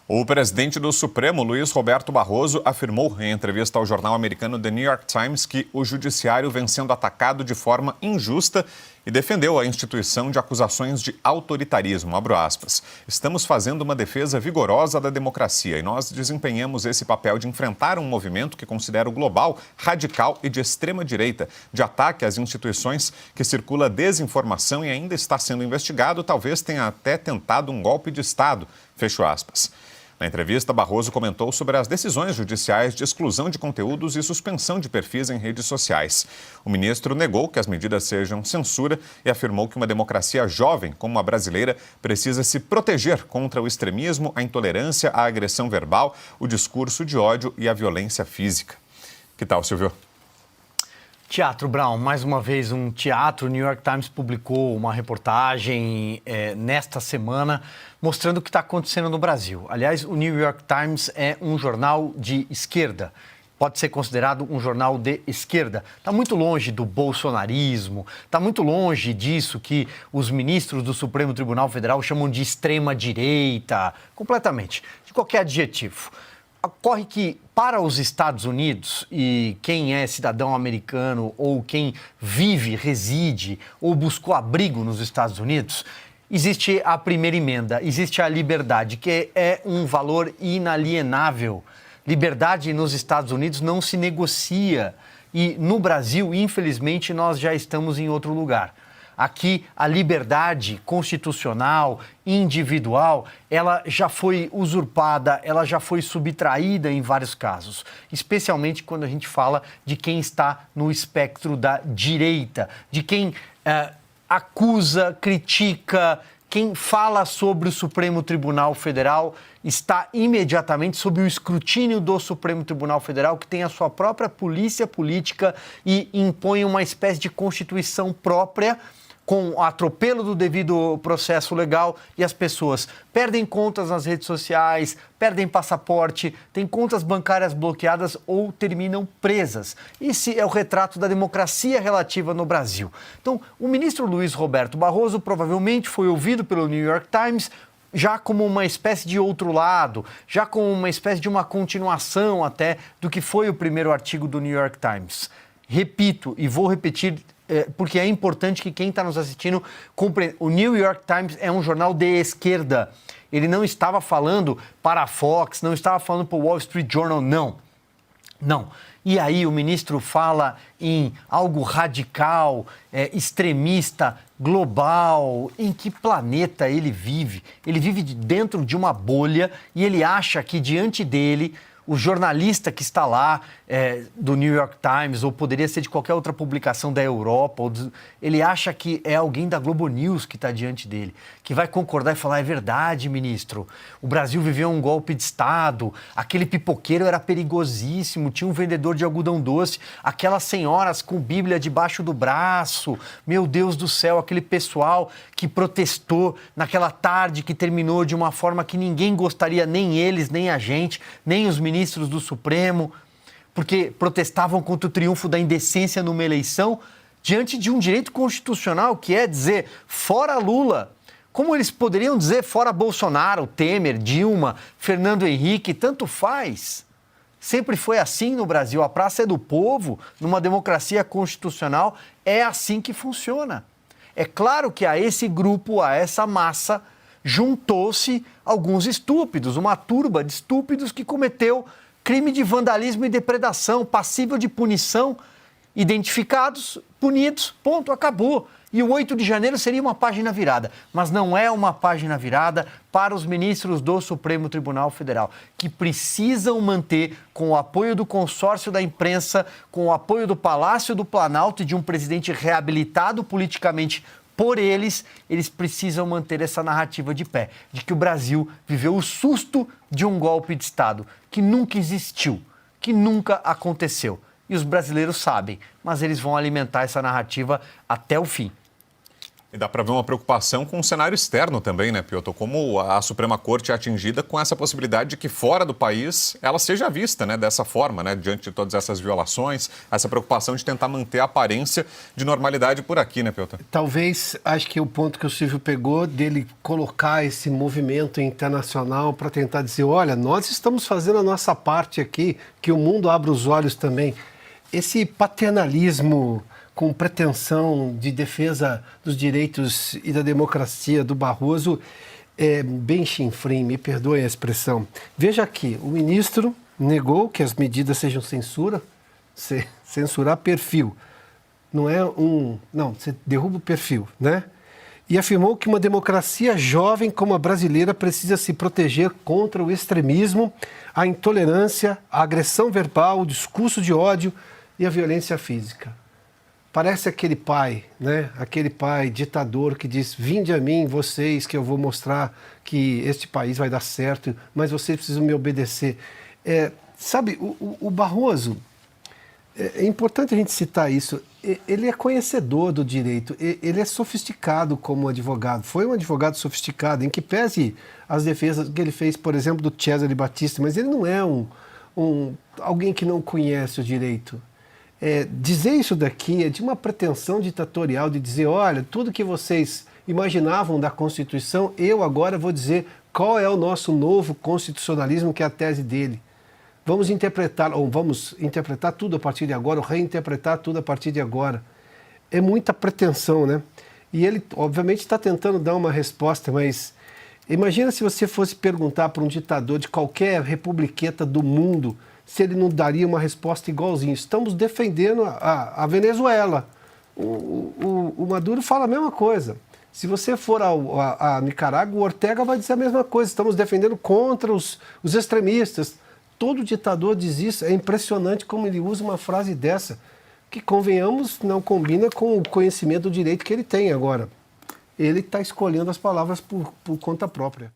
O presidente do Supremo, Luiz Roberto Barroso, afirmou em entrevista ao jornal americano The New York Times que o judiciário vem sendo atacado de forma injusta e defendeu a instituição de acusações de autoritarismo. Abro aspas. Estamos fazendo uma defesa vigorosa da democracia e nós desempenhamos esse papel de enfrentar um movimento que considero global, radical e de extrema-direita, de ataque às instituições, que circula desinformação e ainda está sendo investigado, talvez tenha até tentado um golpe de Estado. Fecho aspas. Na entrevista, Barroso comentou sobre as decisões judiciais de exclusão de conteúdos e suspensão de perfis em redes sociais. O ministro negou que as medidas sejam censura e afirmou que uma democracia jovem como a brasileira precisa se proteger contra o extremismo, a intolerância, a agressão verbal, o discurso de ódio e a violência física. Que tal, Silvio? Teatro, Brown, mais uma vez um teatro. O New York Times publicou uma reportagem nesta semana mostrando o que está acontecendo no Brasil. Aliás, o New York Times é um jornal de esquerda, pode ser considerado um jornal de esquerda. Está muito longe do bolsonarismo, está muito longe disso que os ministros do Supremo Tribunal Federal chamam de extrema-direita, completamente, de qualquer adjetivo. Ocorre que, para os Estados Unidos, e quem é cidadão americano ou quem vive, reside ou buscou abrigo nos Estados Unidos, existe a primeira emenda, existe a liberdade, que é um valor inalienável. Liberdade nos Estados Unidos não se negocia e no Brasil, infelizmente, nós já estamos em outro lugar. Aqui, a liberdade constitucional, individual, ela já foi usurpada, ela já foi subtraída em vários casos, especialmente quando a gente fala de quem está no espectro da direita, de quem acusa, critica, quem fala sobre o Supremo Tribunal Federal está imediatamente sob o escrutínio do Supremo Tribunal Federal, que tem a sua própria polícia política e impõe uma espécie de constituição própria, com o atropelo do devido processo legal, e as pessoas perdem contas nas redes sociais, perdem passaporte, têm contas bancárias bloqueadas ou terminam presas. Esse é o retrato da democracia relativa no Brasil. Então, o ministro Luiz Roberto Barroso provavelmente foi ouvido pelo New York Times já como uma espécie de outro lado, já como uma espécie de uma continuação até do que foi o primeiro artigo do New York Times. Repito e vou repetir, porque é importante que quem está nos assistindo compreenda. O New York Times é um jornal de esquerda. Ele não estava falando para a Fox, não estava falando para o Wall Street Journal, não. Não. E aí o ministro fala em algo radical, extremista, global. Em que planeta ele vive? Ele vive dentro de uma bolha e ele acha que diante dele o jornalista que está lá, do New York Times, ou poderia ser de qualquer outra publicação da Europa, ele acha que é alguém da Globo News que está diante dele, que vai concordar e falar: é verdade, ministro, o Brasil viveu um golpe de Estado, aquele pipoqueiro era perigosíssimo, tinha um vendedor de algodão doce, aquelas senhoras com Bíblia debaixo do braço, meu Deus do céu, aquele pessoal que protestou naquela tarde que terminou de uma forma que ninguém gostaria, nem eles, nem a gente, nem os ministros do Supremo, porque protestavam contra o triunfo da indecência numa eleição diante de um direito constitucional que é dizer fora Lula. Como eles poderiam dizer fora Bolsonaro, Temer, Dilma, Fernando Henrique, tanto faz. Sempre foi assim no Brasil. A praça é do povo, numa democracia constitucional, é assim que funciona. É claro que a esse grupo, a essa massa, juntou-se alguns estúpidos, uma turba de estúpidos que cometeu crime de vandalismo e depredação, passível de punição, identificados, punidos, ponto, acabou. E o 8 de janeiro seria uma página virada, mas não é uma página virada para os ministros do Supremo Tribunal Federal, que precisam manter, com o apoio do consórcio da imprensa, com o apoio do Palácio do Planalto e de um presidente reabilitado politicamente por eles precisam manter essa narrativa de pé, de que o Brasil viveu o susto de um golpe de Estado, que nunca existiu, que nunca aconteceu. E os brasileiros sabem, mas eles vão alimentar essa narrativa até o fim. E dá para ver uma preocupação com o cenário externo também, né, Piotr? Como a Suprema Corte é atingida com essa possibilidade de que fora do país ela seja vista, né, dessa forma, né, diante de todas essas violações, essa preocupação de tentar manter a aparência de normalidade por aqui, né, Piotr? Talvez, acho que o ponto que o Silvio pegou dele colocar esse movimento internacional para tentar dizer, olha, nós estamos fazendo a nossa parte aqui, que o mundo abra os olhos também. Esse paternalismo com pretensão de defesa dos direitos e da democracia do Barroso é bem chinfrim, me perdoe a expressão. Veja aqui, o ministro negou que as medidas sejam censurar perfil. Não é não, você derruba o perfil, né? E afirmou que uma democracia jovem como a brasileira precisa se proteger contra o extremismo, a intolerância, a agressão verbal, o discurso de ódio e a violência física. Parece aquele pai, né? Aquele pai ditador que diz, vinde a mim, vocês, que eu vou mostrar que este país vai dar certo, mas vocês precisam me obedecer. Sabe, o Barroso, é importante a gente citar isso, ele é conhecedor do direito, ele é sofisticado como advogado, foi um advogado sofisticado, em que pese as defesas que ele fez, por exemplo, do Cesare Battisti, mas ele não é alguém que não conhece o direito. Dizer isso daqui é de uma pretensão ditatorial de dizer, olha, tudo que vocês imaginavam da Constituição, eu agora vou dizer qual é o nosso novo constitucionalismo, que é a tese dele. Vamos interpretar tudo a partir de agora, ou reinterpretar tudo a partir de agora. É muita pretensão, né? E ele, obviamente, está tentando dar uma resposta, mas imagina se você fosse perguntar para um ditador de qualquer republiqueta do mundo se ele não daria uma resposta igualzinha. Estamos defendendo a Venezuela. O Maduro fala a mesma coisa. Se você for a Nicarágua, o Ortega vai dizer a mesma coisa. Estamos defendendo contra os extremistas. Todo ditador diz isso. É impressionante como ele usa uma frase dessa, que, convenhamos, não combina com o conhecimento do direito que ele tem agora. Ele está escolhendo as palavras por conta própria.